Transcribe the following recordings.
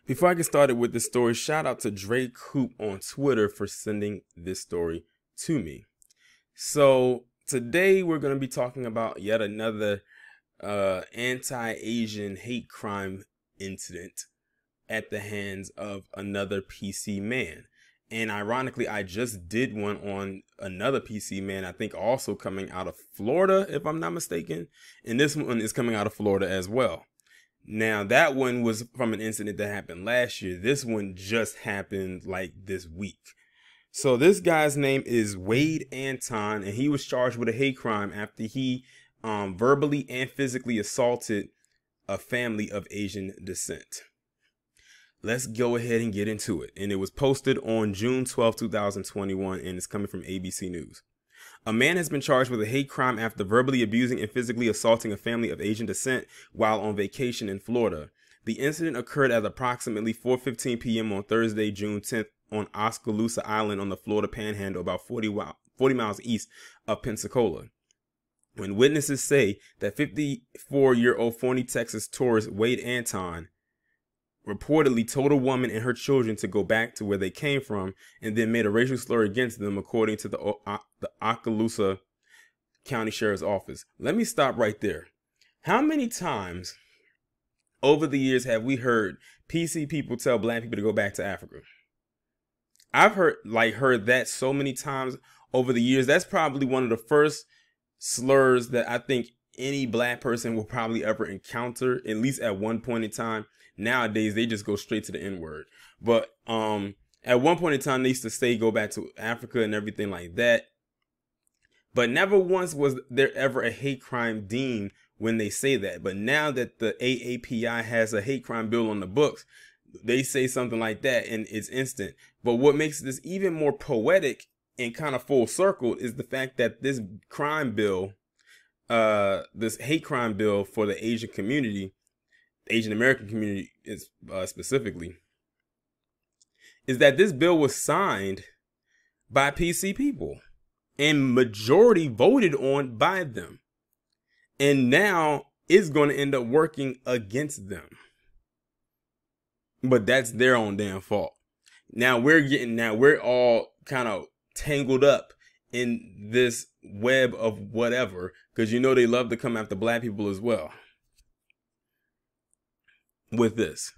Before I get started with this story, shout out to Dre Coop on Twitter for sending this story to me. So today we're going to be talking about yet another anti-Asian hate crime incident at the hands of another PC man. And ironically, I just did one on another PC man, I think also coming out of Florida, if I'm not mistaken. And this one is coming out of Florida as well. Now, that one was from an incident that happened last year. This one just happened like this week. So this guy's name is Wade Anton, and he was charged with a hate crime after he verbally and physically assaulted a family of Asian descent. Let's go ahead and get into it. And it was posted on June 12, 2021, and it's coming from ABC News. A man has been charged with a hate crime after verbally abusing and physically assaulting a family of Asian descent while on vacation in Florida. The incident occurred at approximately 4:15 p.m. on Thursday, June 10th, on Oskaloosa Island on the Florida Panhandle, about 40 miles east of Pensacola. When witnesses say that 54-year-old Forney, Texas tourist Wade Anton reportedly told a woman and her children to go back to where they came from and then made a racial slur against them, according to the Oskaloosa County Sheriff's Office. Let me stop right there. How many times over the years have we heard PC people tell black people to go back to Africa? I've heard that so many times over the years. That's probably one of the first slurs that I think any black person will probably ever encounter, at least at one point in time. Nowadays, they just go straight to the N-word. But at one point in time, they used to say go back to Africa and everything like that. But never once was there ever a hate crime deemed when they say that. But now that the AAPI has a hate crime bill on the books, they say something like that and it's instant. But what makes this even more poetic and kind of full circle is the fact that this crime bill, this hate crime bill for the Asian community, Asian American community is specifically, is that this bill was signed by PC people and majority voted on by them. And now it's going to end up working against them. But that's their own damn fault. Now we're all kind of tangled up in this web of whatever, because you know they love to come after black people as well with this.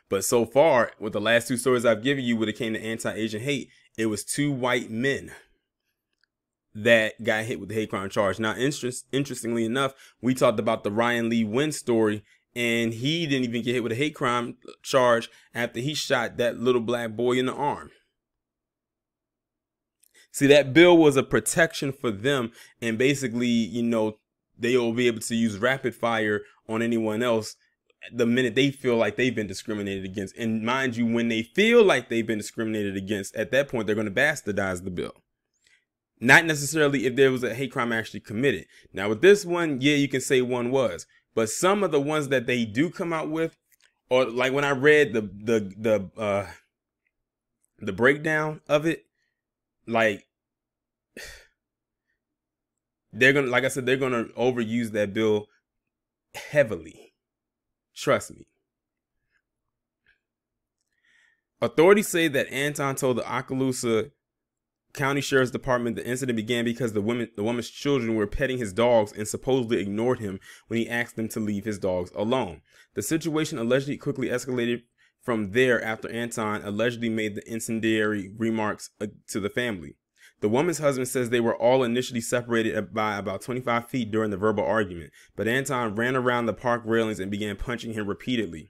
But so far, with the last two stories I've given you when it came to anti-Asian hate, it was two white men that got hit with the hate crime charge. Now, interestingly enough, we talked about the Ryan Lee Wynn story, and he didn't even get hit with a hate crime charge after he shot that little black boy in the arm. See, that bill was a protection for them, and basically, you know, they will be able to use rapid fire on anyone else the minute they feel like they've been discriminated against. And mind you, when they feel like they've been discriminated against, at that point, they're going to bastardize the bill. Not necessarily if there was a hate crime actually committed. Now, with this one, yeah, you can say one was. But some of the ones that they do come out with, or like when I read the breakdown of it, like they're gonna, like I said, they're gonna overuse that bill heavily. Trust me. Authorities say that Anton told the Oskaloosa County Sheriff's Department the incident began because the woman's children were petting his dogs and supposedly ignored him when he asked them to leave his dogs alone. The situation allegedly quickly escalated from there after Anton allegedly made the incendiary remarks to the family. The woman's husband says they were all initially separated by about 25 feet during the verbal argument, but Anton ran around the park railings and began punching him repeatedly.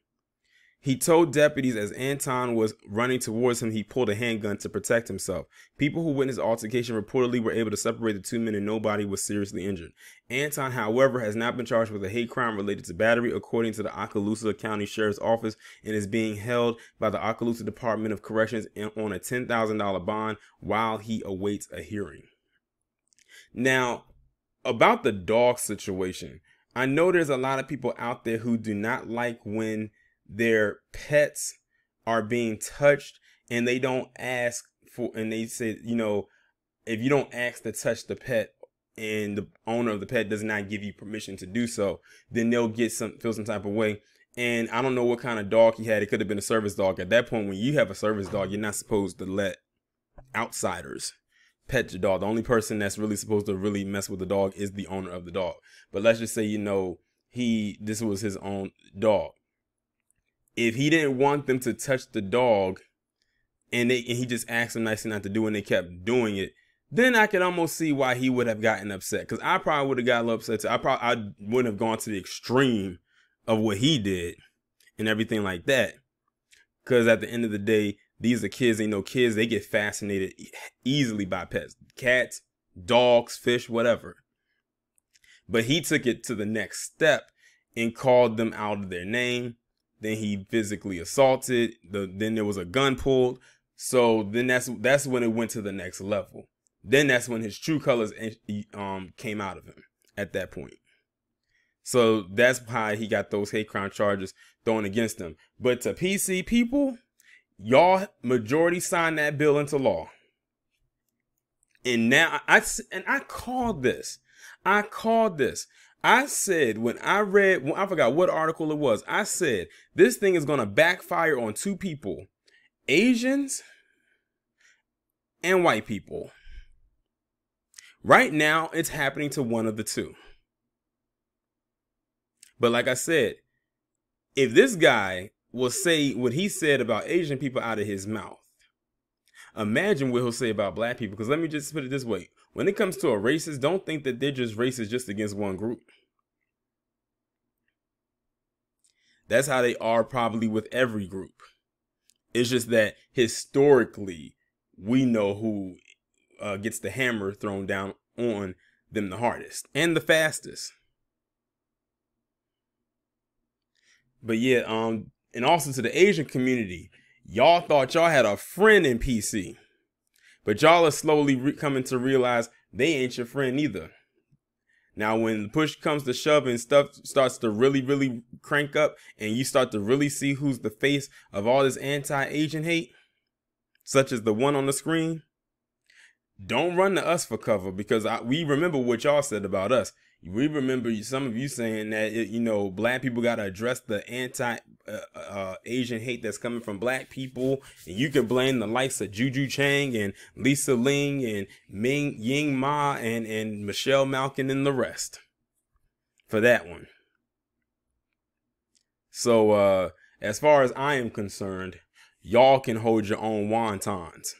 He told deputies as Anton was running towards him, he pulled a handgun to protect himself. People who witnessed the altercation reportedly were able to separate the two men and nobody was seriously injured. Anton, however, has not been charged with a hate crime related to battery, according to the Oskaloosa County Sheriff's Office, and is being held by the Oskaloosa Department of Corrections on a $10,000 bond while he awaits a hearing. Now, about the dog situation, I know there's a lot of people out there who do not like when their pets are being touched and they don't ask for, and they say, you know, if you don't ask to touch the pet and the owner of the pet does not give you permission to do so, then they'll feel some type of way. And I don't know what kind of dog he had. It could have been a service dog. At that point, when you have a service dog, you're not supposed to let outsiders pet your dog. The only person that's really supposed to really mess with the dog is the owner of the dog. But let's just say, this was his own dog. If he didn't want them to touch the dog, and he just asked them nicely not to do it, and they kept doing it, then I could almost see why he would have gotten upset. Because I probably would have gotten a little upset too. I wouldn't have gone to the extreme of what he did and everything like that. Because at the end of the day, these are kids. Kids, they get fascinated easily by pets. Cats, dogs, fish, whatever. But he took it to the next step and called them out of their name. Then he physically assaulted. Then there was a gun pulled. So then that's when it went to the next level. Then that's when his true colors came out of him at that point. So that's how he got those hate crime charges thrown against him. But to PC people, y'all majority signed that bill into law. And now I called this. I said, when I read, I forgot what article it was. I said, this thing is going to backfire on two people, Asians and white people. Right now, it's happening to one of the two. But like I said, if this guy will say what he said about Asian people out of his mouth, imagine what he'll say about black people. Because let me just put it this way. When it comes to a racist, don't think that they're just racist just against one group. That's how they are probably with every group. It's just that historically, we know who gets the hammer thrown down on them the hardest and the fastest. But yeah, and also to the Asian community, y'all thought y'all had a friend in PC, but y'all are slowly coming to realize they ain't your friend either. Now, when the push comes to shove and stuff starts to really, really crank up, and you start to really see who's the face of all this anti-Asian hate, such as the one on the screen, don't run to us for cover, because we remember what y'all said about us. We remember some of you saying that, black people got to address the anti-Asian hate that's coming from black people. And you can blame the likes of Juju Chang and Lisa Ling and Ying Ma and Michelle Malkin and the rest for that one. So as far as I am concerned, y'all can hold your own wontons.